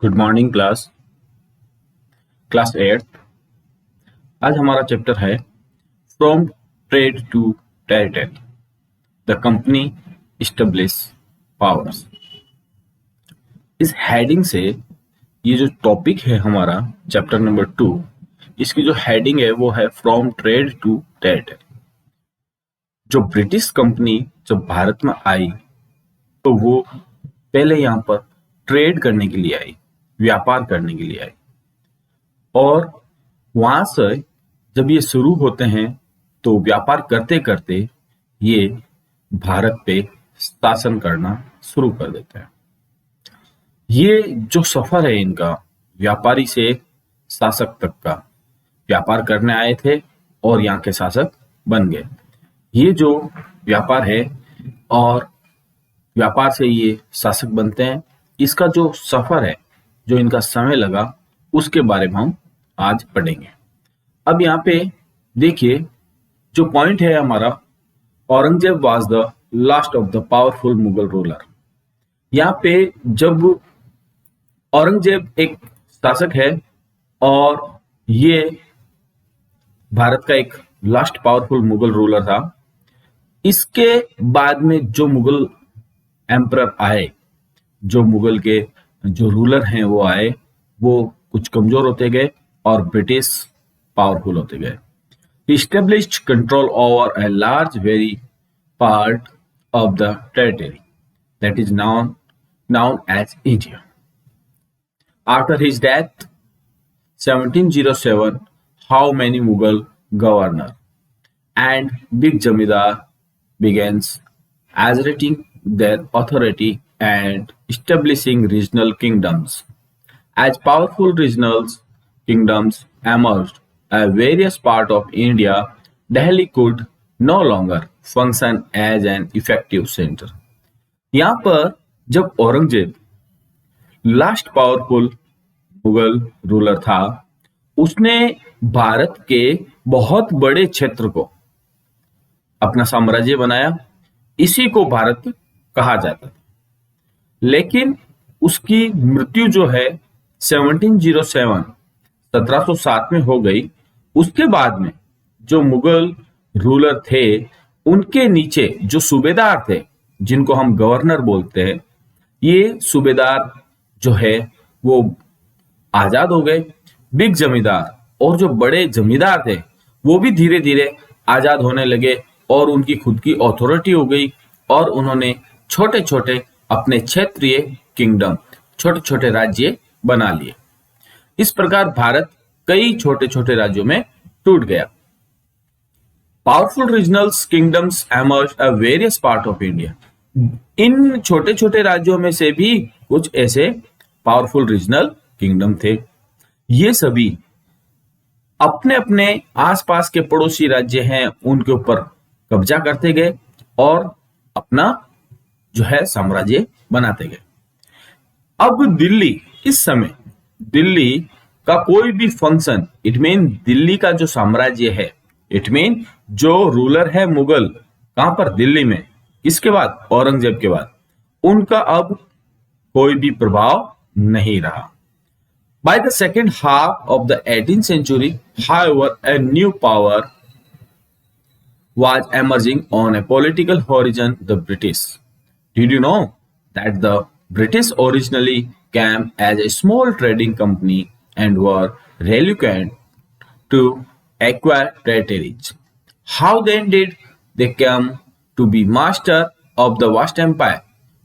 Good morning class 8। आज हमारा chapter है from trade to territory, the company establish powers. इस हेडिंग से ये जो टॉपिक है हमारा चैप्टर नंबर 2, इसकी जो हेडिंग है वो है फ्रॉम ट्रेड टू टेरिटरी। जो ब्रिटिश कंपनी जब भारत में आई तो वो पहले यहाँ पर ट्रेड करने के लिए आई, व्यापार करने के लिए आई, और वहां से जब ये शुरू होते हैं तो व्यापार करते करते ये भारत पे शासन करना शुरू कर देते हैं। ये जो सफर है इनका व्यापारी से शासक तक का, व्यापार करने आए थे और यहाँ के शासक बन गए। ये जो व्यापार है और व्यापार से ये शासक बनते हैं, इसका जो सफर है, जो इनका समय लगा, उसके बारे में हम आज पढ़ेंगे। अब यहाँ पे देखिए जो पॉइंट है हमारा, Aurangzeb was the last of the powerful Mughal ruler. यहाँ पे जब औरंगजेब एक शासक है और ये भारत का एक लास्ट पावरफुल मुगल रूलर था। इसके बाद में जो मुगल एम्परर आए, जो मुगल के जो रूलर हैं वो आए, वो कुछ कमजोर होते गए और ब्रिटिश पावरफुल होते गए। He established control over a large very part of the territory that is known as India. After his death, 1707, how many Mughal governor and big Jamidar begins asserting their authority and establishing regional kingdoms. As powerful regional kingdoms emerged in various parts of India, Delhi could no longer function as an effective center. यहाँ पर जब Aurangzeb last powerful Mughal ruler था, उसने भारत के बहुत बड़े क्षेत्र को अपना साम्राज्य बनाया। इसी को भारत कहा जाता था। लेकिन उसकी मृत्यु जो है 1707 में हो गई। उसके बाद में जो मुगल रूलर थे, उनके नीचे जो सूबेदार थे, जिनको हम गवर्नर बोलते हैं, ये सूबेदार जो है वो आजाद हो गए। बिग जमींदार और जो बड़े जमींदार थे वो भी धीरे धीरे आजाद होने लगे और उनकी खुद की अथॉरिटी हो गई और उन्होंने छोटे छोटे अपने क्षेत्रीय किंगडम, छोटे छोटे राज्य बना लिए। इस प्रकार भारत कई छोटे छोटे राज्यों में टूट गया। Powerful regional kingdoms emerge a various part of India. इन छोटे छोटे राज्यों में से भी कुछ ऐसे पावरफुल रीजनल किंगडम थे। ये सभी अपने अपने आसपास के पड़ोसी राज्य हैं उनके ऊपर कब्जा करते गए और अपना जो है साम्राज्य बनाते गए। अब दिल्ली, इस समय दिल्ली का कोई भी फंक्शन, इट मीन दिल्ली का जो साम्राज्य है, इट मीन जो रूलर है मुगल, कहां पर? दिल्ली में। किसके बाद? औरंगजेब के बाद। उनका अब कोई भी प्रभाव नहीं रहा। By the second half of the 18th century, however, a new power was emerging on a political horizon, the British. Did you know that the British originally came as a small trading company and were reluctant to acquire territories? How then did they come to be master of the vast empire?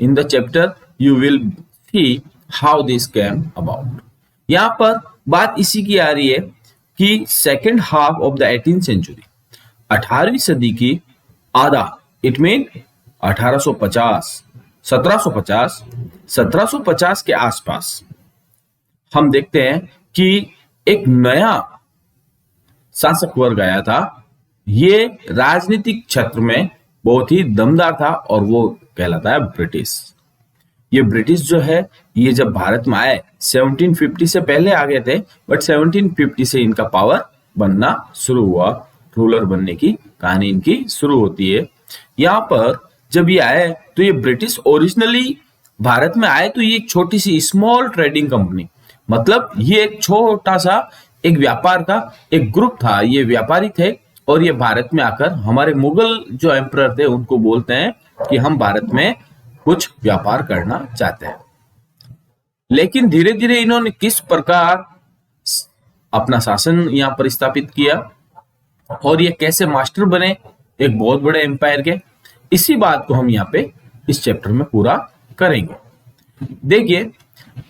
In the chapter, you will see how this came about. यहाँ पर बात इसी की आ रही है कि second half of the 18th सेंचुरी, 18वीं सदी की आधा, इट मीन 1850, 1750 के आसपास हम देखते हैं कि एक नया शासक वर्ग आया था। ये राजनीतिक क्षेत्र में बहुत ही दमदार था और वो कहलाता है ब्रिटिश। ये ब्रिटिश जो है, ये जब भारत में आए 1750 से पहले आ गए थे, बट 1750 से इनका पावर बनना शुरू हुआ, रूलर बनने की कहानी इनकी शुरू होती है। यहाँ पर जब ये आए तो ये ब्रिटिश ओरिजिनली भारत में आए तो ये एक छोटी सी स्मॉल ट्रेडिंग कंपनी, मतलब ये एक छोटा सा एक व्यापार का एक ग्रुप था, ये व्यापारी थे और ये भारत में आकर हमारे मुगल जो एम्परर थे उनको बोलते हैं कि हम भारत में कुछ व्यापार करना चाहते हैं। लेकिन धीरे धीरे इन्होंने किस प्रकार अपना शासन यहाँ पर स्थापित किया और ये कैसे मास्टर बने एक बहुत बड़े एम्पायर के, इसी बात को हम यहाँ पे इस चैप्टर में पूरा करेंगे। देखिए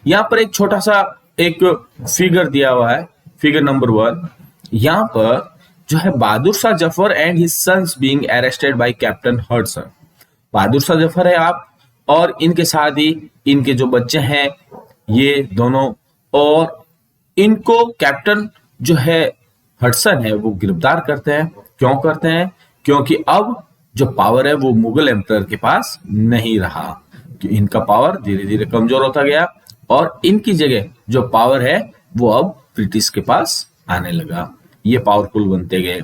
यहाँ पर एक छोटा सा एक फिगर दिया हुआ है, फिगर नंबर 1। यहाँ पर जो है Bahadur Shah Zafar and his sons being arrested by captain Hudson. Bahadur Shah Zafar है आप और इनके साथ ही इनके जो बच्चे हैं ये दोनों, और इनको कैप्टन जो है हडसन है वो गिरफ्तार करते हैं। क्यों करते हैं? क्योंकि अब जो पावर है वो मुगल एम्परर के पास नहीं रहा, कि इनका पावर धीरे धीरे कमजोर होता गया और इनकी जगह जो पावर है वो अब ब्रिटिश के पास आने लगा, ये पावरफुल बनते गए।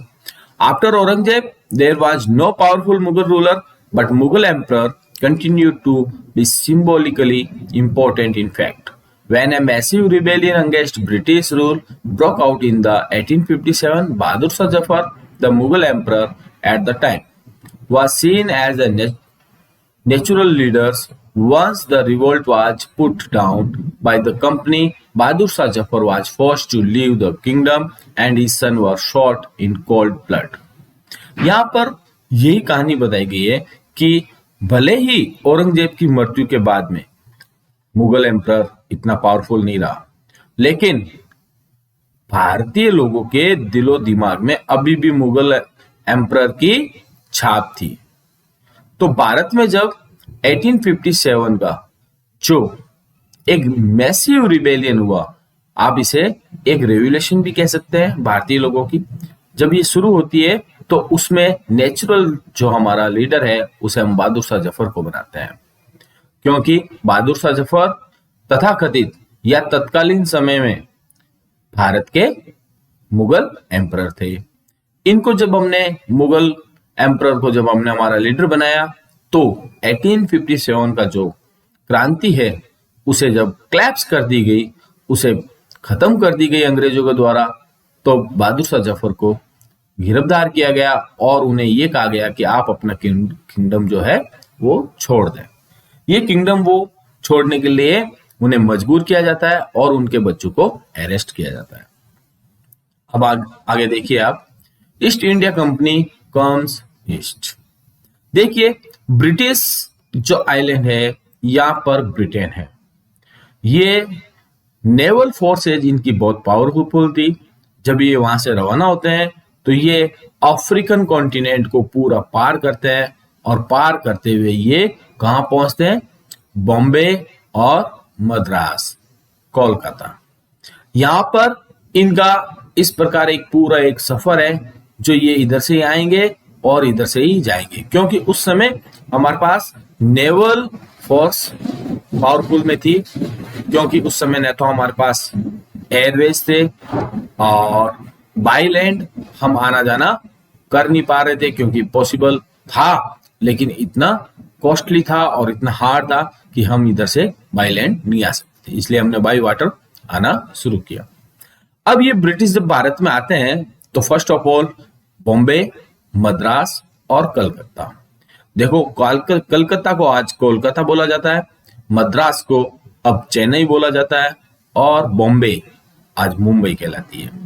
After Aurangzeb there was no powerful Mughal ruler but Mughal emperor continued to be symbolically important in fact. When a massive rebellion against British rule broke out in the 1857, Bahadur Shah Zafar, the Mughal emperor at the time, was seen as a natural leader. Once the revolt was put down by the company, Bahadur Shah Zafar was forced to leave the kingdom and his son was shot in cold blood. यहाँ पर यही कहानी बताई गई है कि भले ही औरंगजेब की मृत्यु के बाद में मुगल एम्परर इतना पावरफुल नहीं रहा, लेकिन भारतीय लोगों के दिलो दिमाग में अभी भी मुगल एम्परर की छाप थी। तो भारत में जब 1857 का जो एक मैसिव रिबेलियन हुआ, आप इसे एक रेवोल्यूशन भी कह सकते हैं भारतीय लोगों की, जब ये शुरू होती है तो उसमें नेचुरल जो हमारा लीडर है उसे हम बहादुर शाह जफर को बनाते हैं, क्योंकि बहादुर शाह जफर तथाकथित या तत्कालीन समय में भारत के मुगल एम्परर थे। इनको जब हमने मुगल एम्परर को जब हमने हमारा लीडर बनाया तो 1857 का जो क्रांति है उसे जब क्लैप्स कर दी गई, उसे खत्म कर दी गई अंग्रेजों के द्वारा, तो बहादुर शाह जफर को गिरफ्तार किया गया और उन्हें यह कहा गया कि आप अपना किंगडम जो है वो छोड़ दें। ये किंगडम वो छोड़ने के लिए उन्हें मजबूर किया जाता है और उनके बच्चों को अरेस्ट किया जाता है। अब आगे देखिए आप, east India company comes east. देखिए ब्रिटिश जो आइलैंड है यहाँ पर ब्रिटेन है, ये नेवल फोर्सेज इनकी बहुत पावरफुल थी। जब ये वहां से रवाना होते हैं तो ये अफ्रीकन कॉन्टिनेंट को पूरा पार करते हैं और पार करते हुए ये कहां पहुंचते हैं? बॉम्बे और मद्रास, कोलकाता। यहां पर इनका इस प्रकार एक पूरा एक सफर है जो ये इधर से ही आएंगे और इधर से ही जाएंगे, क्योंकि उस समय हमारे पास नेवल फोर्स पावरफुल में थी, क्योंकि उस समय न तो हमारे पास एयरवेज थे और बाई लैंड हम आना जाना कर नहीं पा रहे थे, क्योंकि पॉसिबल था लेकिन इतना कॉस्टली था और इतना हार्ड था कि हम इधर से बाई लैंड नहीं आ सकते, इसलिए हमने बाई वाटर आना शुरू किया। अब ये ब्रिटिश जब भारत में आते हैं तो first of all Bombay, Madras और कलकत्ता। देखो कलकत्ता को आज कोलकाता बोला जाता है, मद्रास को अब चेन्नई बोला जाता है और बॉम्बे आज मुंबई कहलाती है।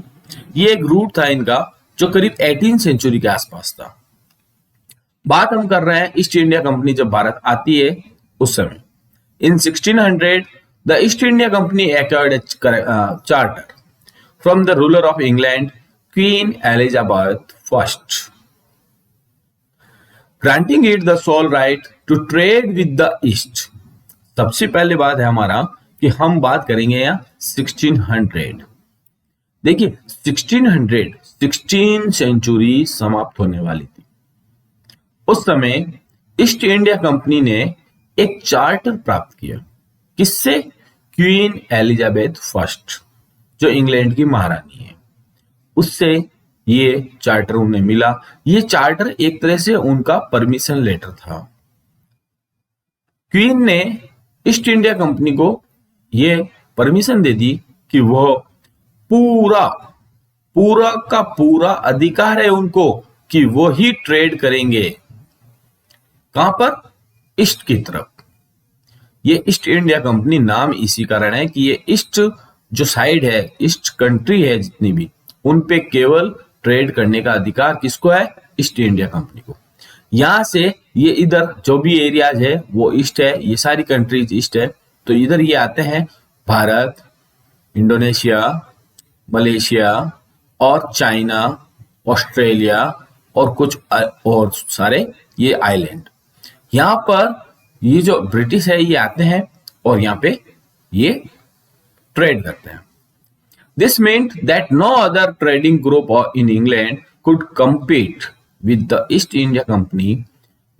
ये एक रूट था इनका जो करीब 18 सेंचुरी के आसपास था। बात हम कर रहे हैं ईस्ट इंडिया कंपनी जब भारत आती है उस समय। In 1600 the East India Company acquired charter from the ruler of England Queen Elizabeth first, granting it the sole right to trade with the East. सबसे पहले बात है हमारा कि हम बात करेंगे यहाँ 1600। देखिए 1600 सेंचुरी समाप्त होने वाली थी। उस समय ईस्ट इंडिया कंपनी ने एक चार्टर प्राप्त किया, किससे? क्वीन एलिजाबेथ फर्स्ट जो इंग्लैंड की महारानी है, उससे ये चार्टर उन्हें मिला। ये चार्टर एक तरह से उनका परमिशन लेटर था। क्वीन ने ईस्ट इंडिया कंपनी को ये परमिशन दे दी कि वह पूरा पूरा का पूरा अधिकार है उनको कि वो ही ट्रेड करेंगे। कहां पर? ईस्ट की तरफ। ये ईस्ट इंडिया कंपनी नाम इसी कारण है कि ये ईस्ट जो साइड है, ईस्ट कंट्री है जितनी भी, उन पे केवल ट्रेड करने का अधिकार किसको है? ईस्ट इंडिया कंपनी को। यहां से ये इधर जो भी एरियाज है वो ईस्ट है, ये सारी कंट्रीज ईस्ट है। तो इधर ये आते हैं भारत, इंडोनेशिया, मलेशिया और चाइना, ऑस्ट्रेलिया और कुछ और सारे ये आइलैंड। यहाँ पर ये जो ब्रिटिश है ये आते हैं और यहाँ पे ये ट्रेड करते हैं। This meant that no other trading group in England could compete with the East India Company.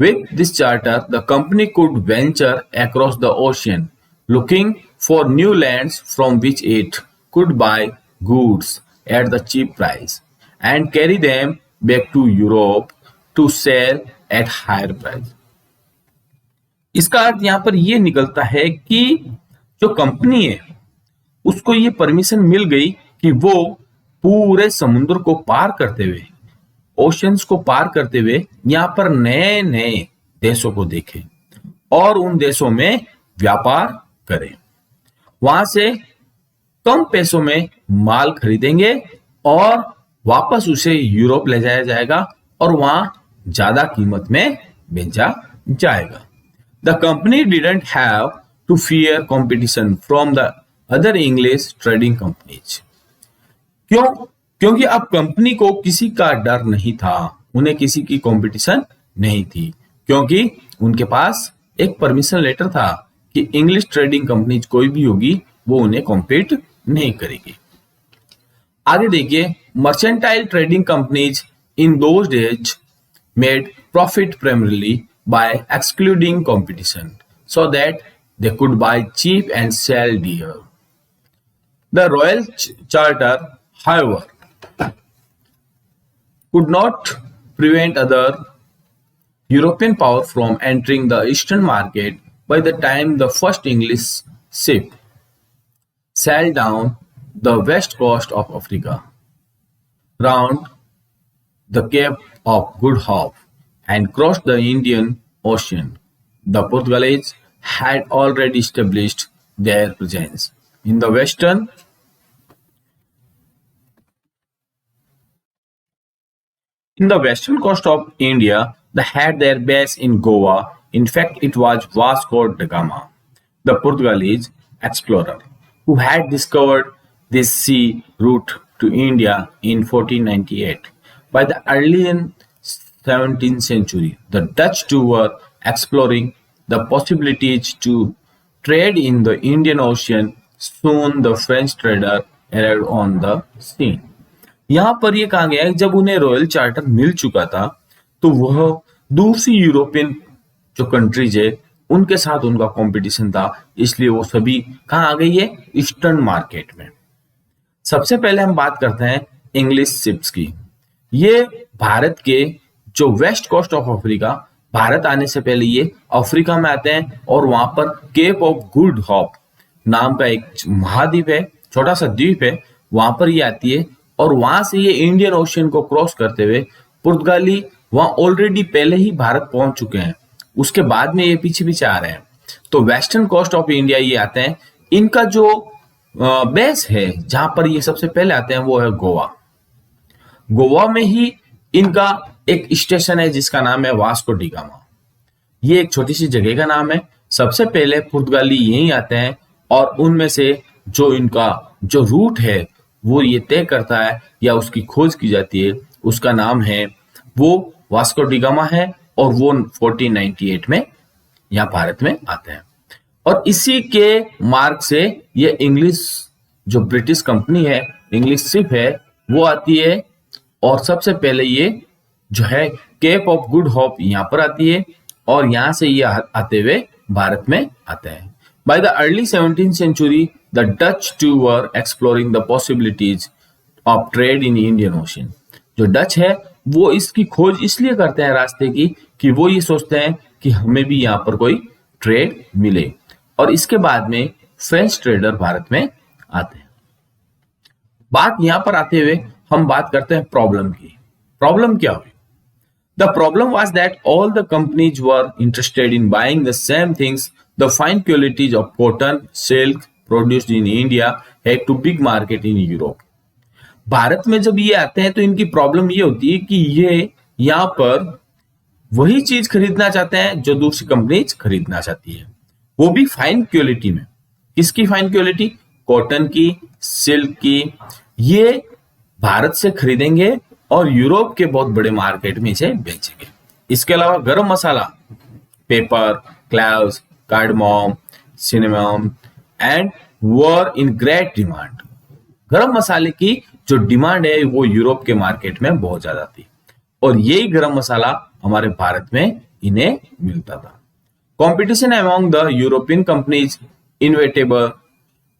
With this charter, the company could venture across the ocean, looking for new lands from which it could buy goods at the cheap price and carry them back to Europe to sell at higher price. इसका अर्थ यहाँ पर ये निकलता है कि जो company है उसको ये परमिशन मिल गई कि वो पूरे समुद्र को पार करते हुए, ओशंस को पार करते हुए यहाँ पर नए नए देशों को देखें और उन देशों में व्यापार करें। वहां से कम पैसों में माल खरीदेंगे और वापस उसे यूरोप ले जाया जाएगा और वहां ज्यादा कीमत में बेचा जाएगा। The company didn't have to fear competition from the other English trading companies. क्यों? क्योंकि अब कंपनी को किसी का डर नहीं था, उन्हें किसी की कंपटीशन नहीं थी, क्योंकि उनके पास एक परमिशन लेटर था कि इंग्लिश ट्रेडिंग कंपनीज कोई भी होगी वो उन्हें कॉम्पीट नहीं करेगी। आगे देखिए, mercantile trading companies in those days made profit primarily by excluding competition so that they could buy cheap and sell dear. The Royal Charter, however, could not prevent other European power from entering the eastern market. By the time the first English ship sailed down the west coast of Africa, round the Cape of Good Hope, and crossed the Indian Ocean, the Portuguese had already established their presence in the western coast of India. They had their base in Goa. In fact, it was Vasco da Gama, the Portuguese explorer, who had discovered this sea route to India in 1498. By the early 17th century, the Dutch too were exploring the possibilities to trade in the Indian Ocean. Soon the French trader arrived on the scene. यहाँ पर ये कहा गया है जब उन्हें royal charter मिल चुका था तो वह दूसरी यूरोपियन जो कंट्रीज है उनके साथ उनका कंपटीशन था, इसलिए वो सभी कहाँ आ गई है? ईस्टर्न मार्केट में। सबसे पहले हम बात करते हैं इंग्लिश शिप्स की। ये भारत के जो west coast of Africa, Bharat आने से पहले ये अफ्रीका में आते हैं और वहां पर केप ऑफ गुड होप नाम का एक महाद्वीप है, छोटा सा द्वीप है, वहां पर ये आती है और वहां से ये इंडियन ओशियन को क्रॉस करते हुए पुर्तगाली वहां ऑलरेडी पहले ही भारत पहुंच चुके हैं, उसके बाद में ये पीछे पीछे आ रहे हैं। तो वेस्टर्न कोस्ट ऑफ इंडिया ये आते हैं। इनका जो बेस है जहां पर ये सबसे पहले आते हैं वो है गोवा। गोवा में ही इनका एक स्टेशन है जिसका नाम है वास्को डी गामा। ये एक छोटी सी जगह का नाम है। सबसे पहले पुर्तगाली यहीं आते हैं और उनमें से जो इनका जो रूट है वो ये तय करता है या उसकी खोज की जाती है, उसका नाम है वो वास्को डी गामा है और वो 1498 में यहाँ भारत में आते हैं। और इसी के मार्ग से ये इंग्लिश जो ब्रिटिश कंपनी है, इंग्लिश शिप है, वो आती है और सबसे पहले ये जो है केप ऑफ गुड होप यहाँ पर आती है और यहाँ से ये आते हुए भारत में आते हैं। By the early 17th century, the Dutch too were exploring the possibilities of trade in Indian Ocean. जो डच है वो इसकी खोज इसलिए करते हैं रास्ते की कि वो ये सोचते हैं कि हमें भी यहाँ पर कोई ट्रेड मिले। और इसके बाद में फ्रेंच ट्रेडर भारत में आते हैं। बात यहां पर आते हुए हम बात करते हैं प्रॉब्लम की। प्रॉब्लम क्या हुई? The problem was that all the companies were interested in buying the same things. The fine qualities of cotton, silk produced in India had to big market in Europe. Bharat में जब ये आते हैं तो इनकी प्रॉब्लम ये होती है कि ये यहाँ पर वही चीज खरीदना चाहते हैं जो दूसरी कंपनीज खरीदना चाहती है, वो भी फाइन क्वालिटी में। किसकी फाइन क्वालिटी? कॉटन की, सिल्क की। ये भारत से खरीदेंगे और यूरोप के बहुत बड़े मार्केट में इसे बेचेंगे। इसके अलावा garam masala, pepper, cloves, cardamom, cinnamon and were in great demand. गरम मसाले की जो डिमांड है वो यूरोप के मार्केट में बहुत ज्यादा थी और यही गरम मसाला हमारे भारत में इन्हें मिलता था। Competition among the European companies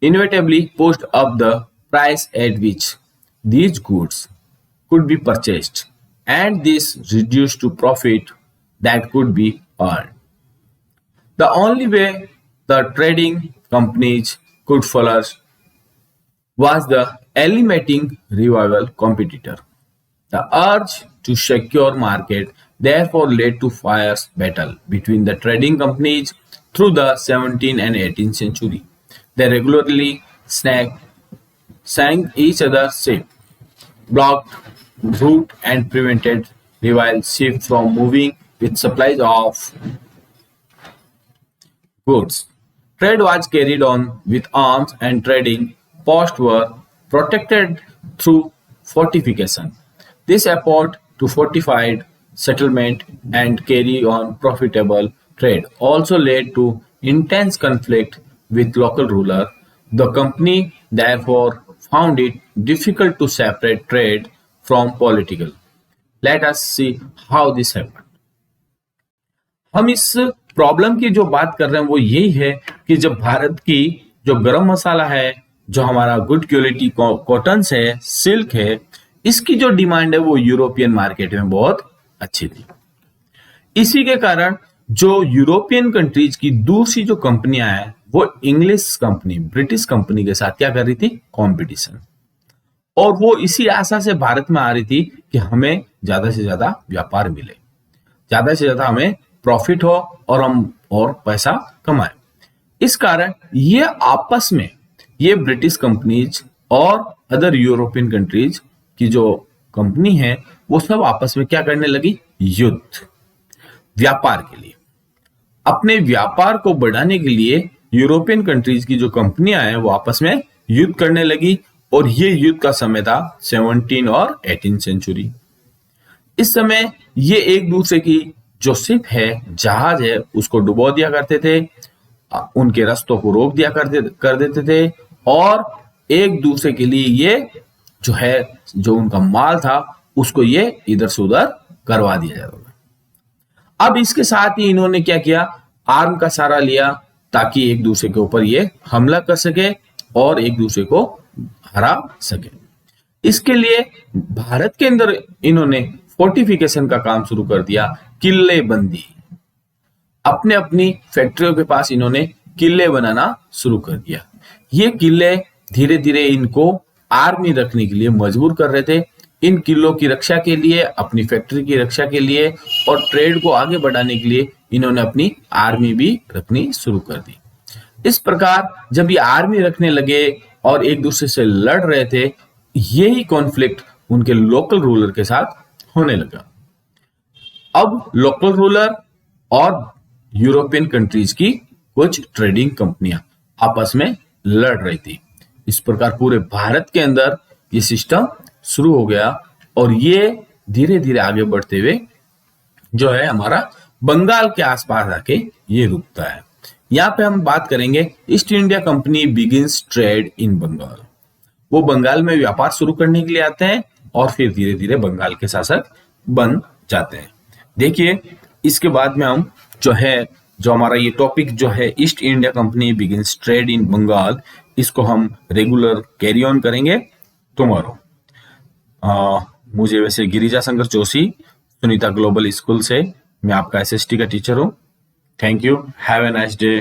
inevitably pushed up the price at which these goods could be purchased, and this reduced to profit that could be earned. The only way the trading companies could flourish was the eliminating rival competitor. The urge to secure market therefore led to fierce battle between the trading companies through the 17th and 18th century. They regularly sank each other's ship, blocked route and prevented rival ships from moving with supplies of goods. Trade was carried on with arms and trading posts were protected through fortification. This effort to fortified settlement and carry on profitable trade also led to intense conflict with local ruler. The company therefore found it difficult to separate trade from political. Let us see how this happened. हम इस problem की जो बात कर रहे हैं वो यही है कि जब भारत की जो गरम मसाला है, जो हमारा गुड क्वालिटी कॉटन है, सिल्क है, इसकी जो डिमांड है वो यूरोपियन मार्केट में बहुत अच्छी थी। इसी के कारण जो यूरोपियन कंट्रीज की दूसरी जो कंपनियां हैं वो इंग्लिश कंपनी, ब्रिटिश कंपनी के साथ क्या कर रही थी? कंपटीशन। और वो इसी आशा से भारत में आ रही थी कि हमें ज्यादा से ज्यादा व्यापार मिले, ज्यादा से ज्यादा हमें प्रॉफिट हो और हम और पैसा कमाएं। इस कारण ये आपस में, ये ब्रिटिश कंपनीज और अदर यूरोपियन कंट्रीज की जो कंपनी है वो सब आपस में क्या करने लगी? युद्ध। व्यापार के लिए, अपने व्यापार को बढ़ाने के लिए यूरोपियन कंट्रीज की जो कंपनियां हैं वो आपस में युद्ध करने लगी और ये युद्ध का समय था 17 और 18 सेंचुरी। इस समय ये एक दूसरे की जो शिप है, जहाज है, उसको डुबो दिया करते थे, उनके रास्तों को रोक दिया कर देते थे और एक दूसरे के लिए ये जो है, जो उनका माल था उसको ये इधर से उधर करवा दिया जाता था। अब इसके साथ ही इन्होंने क्या किया? आर्म का सहारा लिया ताकि एक दूसरे के ऊपर ये हमला कर सके और एक दूसरे को हरा सके। इसके लिए भारत के अंदर इन्होंने फोर्टिफिकेशन का काम शुरू कर दिया, किले बंदी। अपने अपनी फैक्ट्रियों के पास इन्होंने किले बनाना शुरू कर दिया। ये किले धीरे धीरे इनको आर्मी रखने के लिए मजबूर कर रहे थे। इन किलों की रक्षा के लिए, अपनी फैक्ट्री की रक्षा के लिए और ट्रेड को आगे बढ़ाने के लिए इन्होंने अपनी आर्मी भी रखनी शुरू कर दी। इस प्रकार जब ये आर्मी रखने लगे और एक दूसरे से लड़ रहे थे, यही कॉन्फ्लिक्ट उनके लोकल रूलर के साथ होने लगा। अब लोकल रूलर और यूरोपियन कंट्रीज की कुछ ट्रेडिंग कंपनियां आपस में लड़ रही थी। इस प्रकार पूरे भारत के अंदर ये सिस्टम शुरू हो गया और ये धीरे धीरे आगे बढ़ते हुए जो है हमारा बंगाल के आसपास आके ये रुकता है। यहाँ पे हम बात करेंगे East India Company begins trade in Bengal. वो बंगाल में व्यापार शुरू करने के लिए आते हैं और फिर धीरे धीरे बंगाल के शासक बन जाते हैं। देखिए इसके बाद में हम जो हमारा ये टॉपिक जो है East India Company begins trade in Bengal, इसको हम रेगुलर कैरी ऑन करेंगे टुमारो। मुझे वैसे गिरिजा शंकर जोशी सुनीता ग्लोबल स्कूल से मैं आपका एसएसटी का टीचर हूँ। Thank you, have a nice day.